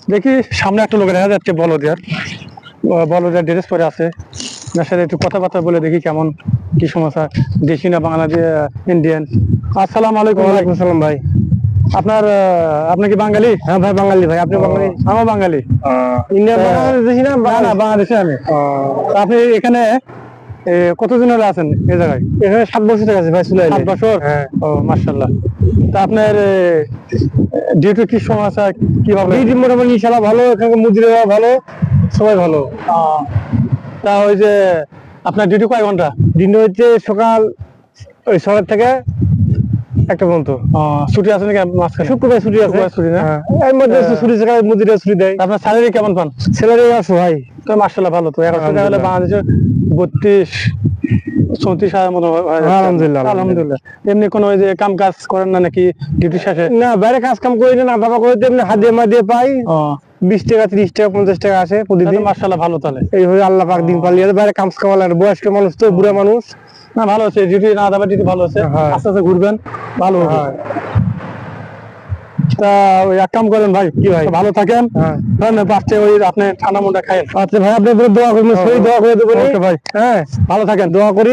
দেখি সামনে একটা লোক দেখা যাচ্ছে বলদের ড্রেস পরে আছে। আপনার সাথে একটু কথাবার্তা বলে দেখি কেমন কি সমস্যা, দেশি না বাংলাদেশ ইন্ডিয়ান। আসসালামু আলাইকুম। ওয়ালাইকুম আসসালাম ভাই। আপনার আপনি কি বাঙালি? হ্যাঁ ভাই বাঙালি ভাই। আপনি বাঙালি? আমিও বাঙালি। ইন্ডিয়ান বাংলাদেশি না? না না বাংলাদেশে আমি। তা আপনি এখানে কতদিন হলে আছেন এই জায়গায়? এখানে 7 বছর আছে ভাই। চলে 7 বছর? হ্যাঁ। ও মাশাআল্লাহ। তা আপনার ডিউটি কি সমস্যা, কিভাবে? ডিউটি মোটামুটি ইনশাআল্লাহ ভালো, এখানকার মুদিরা ভালো, সবাই ভালো। তা ওই যে আপনার ডিউটি কয় ঘন্টা? দিনটা হচ্ছে সকাল ওই 6 থেকে 1টা পর্যন্ত। ছুটি আছে নাকি মাঝখানে? শুক্রবার ছুটি আছে। শুক্রবার ছুটি না? হ্যাঁ, এর মধ্যে ছুটি থাকা মুদিরা ছুটি দেয়। আপনার স্যালারি কেমন পান? স্যালারি 100 ভাই। তো মাশাআল্লাহ ভালো। তো 100 টাকা হলে বাংলাদেশে 32-34,000 মতো হয় যাচ্ছে। আলহামদুলিল্লাহ, আলহামদুলিল্লাহ। এমনি কোনো ওই যে কাম কাজ করেন না নাকি ডিউটি শেষে? না বাইরে কাজ কাম করি না, বাবা করে এমনি হাদিয়ে মাদিয়ে পাই। 20 টাকা 30 টাকা 50 টাকা আসে প্রতিদিন। মাশাআল্লাহ ভালো তাহলে। এইভাবে আল্লাহ পাক দিন পালিয়ে বাইরে কাজ কামালে। বয়স্ক মানুষ তো, বুড়া মানুষ। না ভালো আছে ডিউটি, না দাবা ডিউটি ভালো আছে। হ্যাঁ। আস্তে আস্তে ঘুরবেন, ভালো হবে। হ্যাঁ। তা ওই এক কাম করেন ভাই, কি ভাই? ভালো থাকেন। হ্যাঁ। পাঁচটা ওই আপনি ঠান্ডা মুন্ডা খাইয়েন। আচ্ছা ভাই, আপনি দোয়া করবেন, সবাই দোয়া করে দেবেন। ওকে ভাই, হ্যাঁ, ভালো থাকেন। দোয়া করি।